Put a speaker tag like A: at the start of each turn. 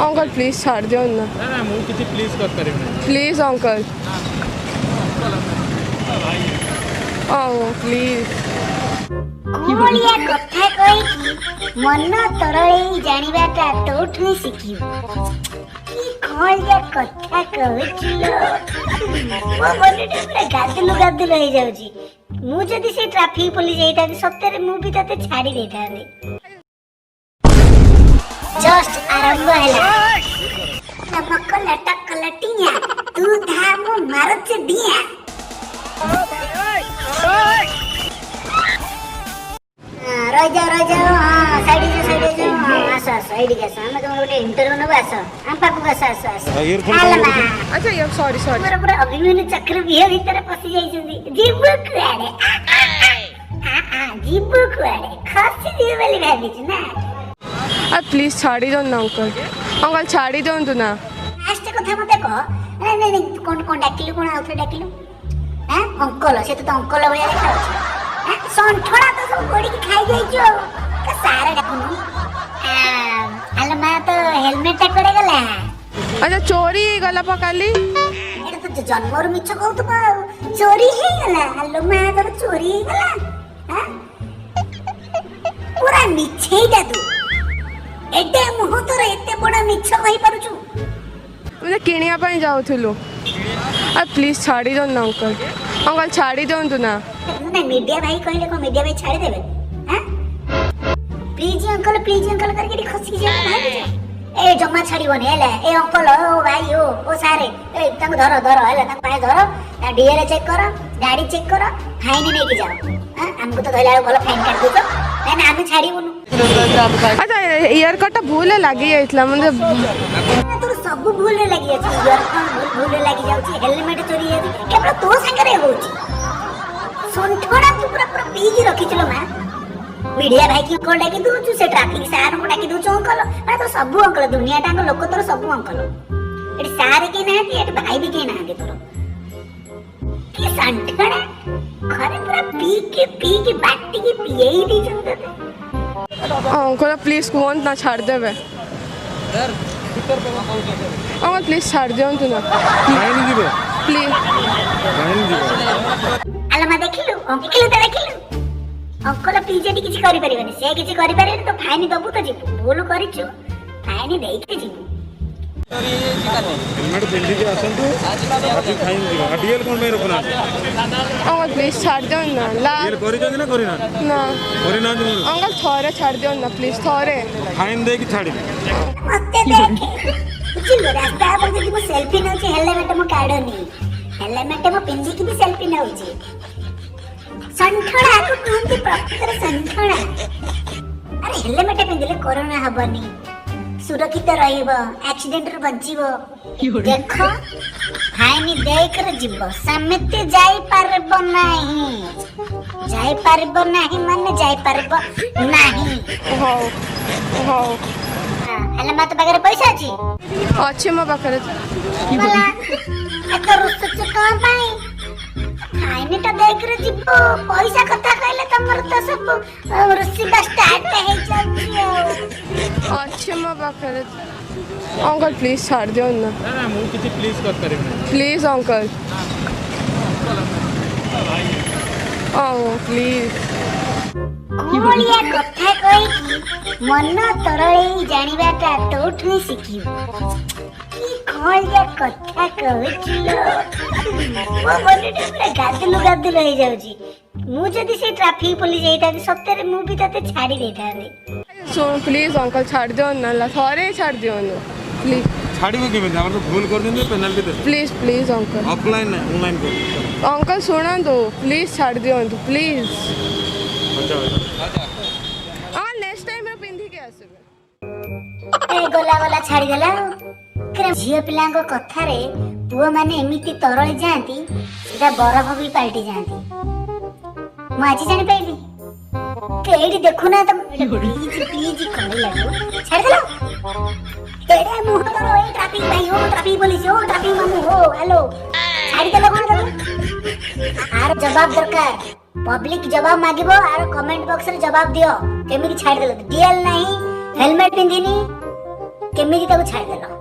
A: Uncle please छाड़ दियो ना
B: ना ना मु किसी प्लीज कर परिबे
A: प्लीज अंकल प्लीज
C: कोलिया कथा कहि मन तरळे जानिबाटा तोठु शिखिबो की कोलिया कथा कहचिलो मो बनेटे पूरा गादलु गादलु हो जाउची मु जदी से ट्रैफिक पुलिस एटा सत्य रे मु भी तते छाड़ी देतानी जस्ट आरंभ हैला नमक लटक लटिया तू धाम मारच दिया रह जाओ हां साइड जाओ हां आसा साइड के सामने तुम गोटे इंटरव्यू न आसा हम पापू का आसा
A: अच्छा यार सॉरी
C: पूरा पूरा अभिमन्यु चक्र बिहे भीतर पसी जाई छथि जीव कुआडे जीव कुआडे खासी दिए वाली भाभी छी ना
A: प्लीज छाड़ी दो ना अंकल छाड़ी दो ना
C: लास्ट कथा मते कह नहीं कोन डाकिलु कोन आउथे डाकिलु हैं अंकल से तो अंकल भया देखा संठड़ा तो सब गोड़ी की खाई जाई जो का सारा डाकुनु आले मा तो हेलमेट पड़े गला
A: अच्छा चोरी गला पकाली
C: एटा तो जन्मर मिछ कहत बा चोरी हे गला हल्लो मा तो चोरी हे गला हां पूरा मिछेइटा तू एटे मुह तोर एते बडा मिछ कहि पारुछु
A: मुझे किनिया पई जाउथिलु प्लीज छाड़ी दो ना अंकल छाड़ी दो ना
C: नहीं मीडिया भाई कहले को मीडिया भाई छाड़ी देबे हैं प्लीज अंकल करके खसी जाए भाई ए जम्मा छाड़ीबोनी हेले ए अंकल ओ भाई ओ सारे ए तंग धरो हेले तंग पाए धरो ता डीएल चेक करो गाड़ी चेक करो फाइन नेकी जाओ हां हमको तो धइला भलो फाइन काट दो ना ना हम छाड़ीबोनु
A: अच्छा ईयर कट भूल लागी जाइतला म्हणजे
C: तोर सब भूल लागी अछि ईयर कट भूल लागी जाउची हेलमेट चोरी हे केवल तो संगे होची संठड़ा तू पूरा पूरा पीजी रखी चलो मां मीडिया भाई की कोन डाकी दू से ट्रैफिक सार को डाकी दू अंकल अरे तो सब अंकल दुनिया टांग लोक तोर सब अंकल एटी सार के नाहती एटी भाई भी के नाहती तोर की संठड़ा घरे पूरा पी के बाटी के पिएई दी चंदते
A: अंकल प्लीज कोन ना छाड़ देबे
B: सर भीतर पे कहू
A: अंकल प्लीज छाड़ दियो ना
B: नहीं जीवे
A: प्लीज
B: नहीं जीवे
C: आलमा देखिलु तो देखिलु अंकल पीजेटी किछि करि परिबनी से किछि करि परिबनी तो फाइन दबु तो जीव भूल करिछु फाइन देइते जीव
B: हेलमेट पिंडी के आसंतु आज फाइन जीव डीएल कोन में रखना
A: अंकल प्लीज छाड़ दियो ना ला
B: डीएल करि जंदी ना करि ना
A: अंकल थोड़े छाड़ दियो ना प्लीज थोड़े
B: फाइन दे की छाड़ी
C: मते देखे बुझिलो रास्ता पर जदि मो सेल्फी नउछि हेलमेट मो काढनी हेलमेट मो पिंडी की भी सेल्फी नउछि संठड़ा को कहंती प्रकृतर संठड़ा अरे हेलमेट पिंदिले कोरोना हबनी सुरक्षित रहइबो एक्सीडेंट रे बचिबो देखो फाइन देई कर जीवो समिति जाई परबो नाही माने जाई परबो नाही
A: हो
C: हेले मत बगैर पैसा अछि
A: अच्छे मो पाखरे
C: मला एत रुसच का पाई फाइन ता देई कर जीवो पैसा कथा कहले तमर त सब रुसिबा स्टार्ट हे जाउछि
A: अच्छे मो पाखरे अंकल प्लीज छाड़ दियो ना
B: ना मु किसी प्लीज कर परिबे
A: प्लीज अंकल प्लीज
C: कोलिया कथा कहि मन तरळे जानिबाटा तोठु शिखिबो की कोलिया कथा कहचिलो मो बनेटे पूरा गादलु गादलु हो जाउची मु जदी से ट्रैफिक पुलिस एटा सत्य रे मु भी तते छाड़ी देतानी
A: सुन प्लीज अंकल छाड़ दियो ना थोड़े छाड़ दियो ना प्लीज
B: छाड़ीबो केबे हमर तो भूल कर देंगे penalty they
A: please uncle
B: offline नहीं ऑनलाइन कर
A: अंकल सुना दो प्लीज छाड़ दियो प्लीज नेक्स्ट टाइम रे पिंधी के आसबे
C: ए गोला छाड़ी देला करे झियो पिलांको कथा रे पुओ माने एमिति तरळी जांती सीधा बरफ भी पाल्टी जांती मु आज जानि पाइली केडी देखु ना तुम प्लीज कहले लागो छाड़ देला एडे मुह तो ए ट्रैफिक भाई हो ट्रैफिक पुलिस हो ट्रैफिक मामू हो हेलो छाड़ी देला कोन देला आर जवाब दरकार पब्लिक जवाब मागिबो आर कमेंट बॉक्स रे जवाब दियो केमिति छाड़ देला डीएल नहीं हेलमेट पिंदिनी କେମିତି ତାକୁ ଛାଡ଼ିଦେଲ?